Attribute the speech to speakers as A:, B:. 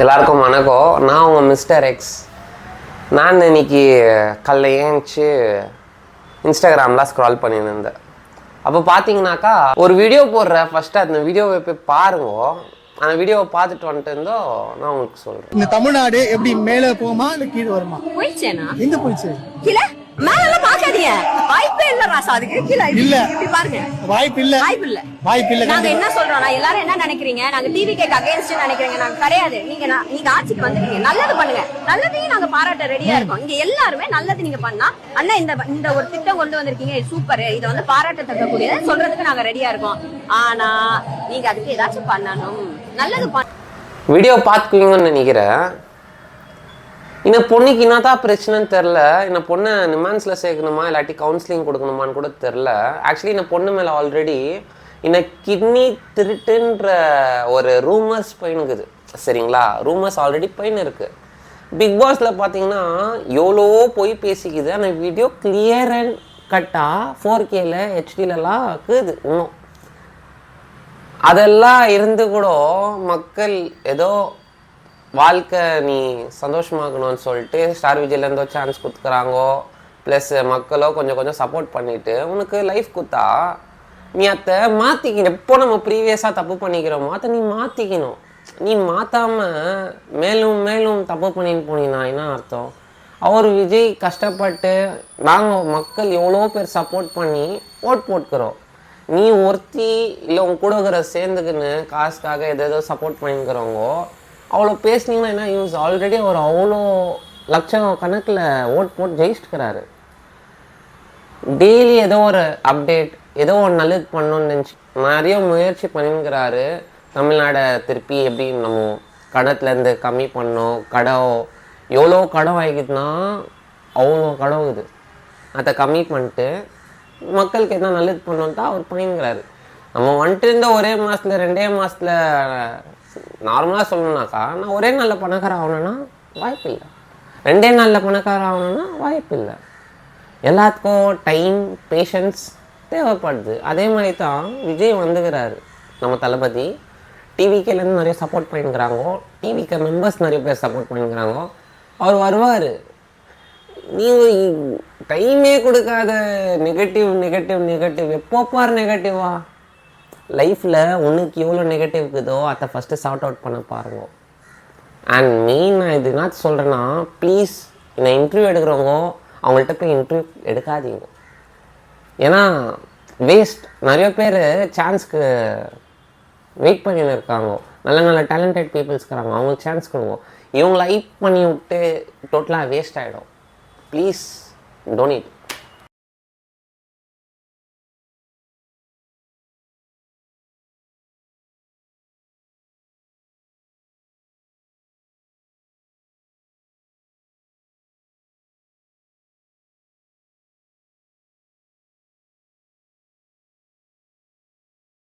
A: எல்லாருக்கும் வணக்கம். நான் உங்கள் மிஸ்டர் எக்ஸ். நான் இன்னைக்கு காலைல ஏஞ்சி இன்ஸ்டாகிராம்லாம் ஸ்க்ரால் பண்ணியிருந்தேன். அப்போ பார்த்தீங்கன்னாக்கா ஒரு வீடியோ போடுறேன். ஃபஸ்ட்டு அந்த வீடியோவை போய் பாருங்க. அந்த வீடியோவை பார்த்துட்டு வந்துட்டு இருந்தோ நான் உங்களுக்கு சொல்கிறேன்.
B: இந்த தமிழ்நாடு எப்படி மேலே போமா இல்லை கீழே வருமா?
C: போயிடுச்சேனா?
B: எங்க போயிடுச்சு?
C: கீழே மேல பாக்காதீங்க. வாய்ப்பே இல்ல ராசா. அதுக்கு கீழே
B: இல்ல.
C: இப்படி பாருங்க.
B: வாய்ப்பு இல்ல. வாய்ப்பு இல்ல.
C: நாங்க என்ன சொல்றோம்னா, எல்லாரும் என்ன நினைக்கிறீங்க? நாங்க டிவிக்கு அகைன்ஸ்ட் நினைக்கிறீங்க. நாங்க கிடையாது. நீங்க ஆட்சிக்கு வந்துட்டீங்க. நல்லது பண்ணுங்க. நல்லதையும் நாங்க பாராட்ட ரெடியா இருக்கோம். இங்க எல்லாருமே நல்லது நீங்க பண்ணா, அண்ணா இந்த ஒரு திட்டம் கொண்டு வந்திருக்கீங்க, சூப்பர், இதை வந்து பாராட்டத்தக்கக்கூடியது சொல்றதுக்கு நாங்க ரெடியா இருக்கோம். ஆனா நீங்க அதுக்கு ஏதாச்சும் பண்ணணும். நல்லது
A: வீடியோ பார்த்துக்குவீங்கன்னு நினைக்கிறேன். இந்த பொண்ணுக்கு என்னதான் பிரச்சனைன்னு தெரில. இந்த பொண்ணை நிமான்ஸில் சேர்க்கணுமா இல்லாட்டி கவுன்சிலிங் கொடுக்கணுமான்னு கூட தெரில. ஆக்சுவலி இந்த பொண்ணு மேலே ஆல்ரெடி இந்த கிட்னி திருட்டுன்ற ஒரு ரூமர்ஸ் போயினுக்குது. சரிங்களா? ரூமர்ஸ் ஆல்ரெடி போயின்னு இருக்குது. பிக் பாஸில் பார்த்தீங்கன்னா எவ்வளோ போய் பேசிக்குது. அந்த வீடியோ கிளியர் அண்ட் கட்டாக 4Kல ஹெச்டிலலாம் இருக்குது. இன்னும் அதெல்லாம் இருந்து கூட மக்கள் ஏதோ வாழ்க்கை நீ சந்தோஷமாக்கணும்னு சொல்லிட்டு ஸ்டார் விஜய்லேருந்தோ சான்ஸ் கொடுத்துக்கிறாங்கோ. ப்ளஸ் மக்களோ கொஞ்சம் கொஞ்சம் சப்போர்ட் பண்ணிவிட்டு உனக்கு லைஃப் கொடுத்தா நீ அதை மாற்றிக்கணும். எப்போ நம்ம ப்ரீவியஸாக தப்பு பண்ணிக்கிறோமோ அதை நீ மாற்றிக்கணும். நீ மாற்றாமல் மேலும் மேலும் தப்பு பண்ணின்னு போனீங்கன்னா என்ன அர்த்தம்? அவர் விஜய் கஷ்டப்பட்டு நாங்கள் மக்கள் எவ்வளோ பேர் சப்போர்ட் பண்ணி ஓட் போட்டுக்கிறோம். நீ ஒருத்தி இல்லை உன் கூட இருக்கிற சேர்ந்துக்குன்னு காசுக்காக எதோ சப்போர்ட் பண்ணிக்கிறவங்க அவ்வளோ பேசுனீங்கன்னா என்ன யூஸ்? ஆல்ரெடி அவர் அவ்வளோ லட்சம் கணக்கில் ஓட் போட்டு ஜெயிச்சிட்டுக்கிறாரு. டெய்லி ஏதோ ஒரு அப்டேட், ஏதோ ஒரு நல்லது பண்ணணும்னு நினச்சி நிறைய முயற்சி பண்ணிக்கிறாரு. தமிழ்நாடை திருப்பி எப்படி நம்ம கடத்துலேருந்து கம்மி பண்ணோம். கடம் எவ்வளோ கடன் வாங்கிக்குதுன்னா அவ்வளோ கடவுது. அதை கம்மி பண்ணிட்டு மக்களுக்கு என்ன நல்லது பண்ணணும் தான் அவர் பண்ணிக்கிறாரு. நம்ம வந்துட்டு இருந்த ஒரே மாதத்தில் 2 மாதத்தில் நார்மலாக சொல்லணுன்னாக்கா நான் ஒரே நாளில் பணக்காரன் ஆகணுன்னா வாய்ப்பு இல்லை. 2 நாளில் பணக்காரன் ஆகணுன்னா வாய்ப்பு இல்லை. எல்லாத்துக்கும் டைம், பேஷன்ஸ் தேவைப்படுது. அதே மாதிரி தான் விஜய் வந்துக்கிறாரு. நம்ம தளபதி டிவிக்கேலேருந்து நிறைய சப்போர்ட் பண்ணிக்கிறாங்கோ. டிவிக்கு மெம்பர்ஸ் நிறைய பேர் சப்போர்ட் பண்ணிக்கிறாங்கோ. அவர் வருவார். நீ டைமே கொடுக்காத நெகட்டிவ் எப்போ பாரு நெகட்டிவா? லைஃப்பில் உனக்கு எவ்வளோ நெகட்டிவ் இருக்குதோ அதை ஃபஸ்ட்டு சார்ட் அவுட் பண்ண பாருங்க. அண்ட் மெயின் நான் இது என்ன சொல்கிறேன்னா, ப்ளீஸ் இந்த இன்டர்வியூ எடுக்கிறவங்க அவங்கள்ட்ட போய் இன்டர்வியூ எடுக்காதீங்க. ஏன்னா வேஸ்ட். நிறைய பேர் சான்ஸ்க்கு வெயிட் பண்ணின்னு இருக்காங்க. நல்ல நல்ல டேலண்டட் பீப்புள்ஸ் இருக்கிறாங்க, அவங்களுக்கு சான்ஸ் கொடுங்க. இவங்களை ஹைப் பண்ணி விட்டு டோட்டலாக வேஸ்ட் ஆகிடும். Please don't.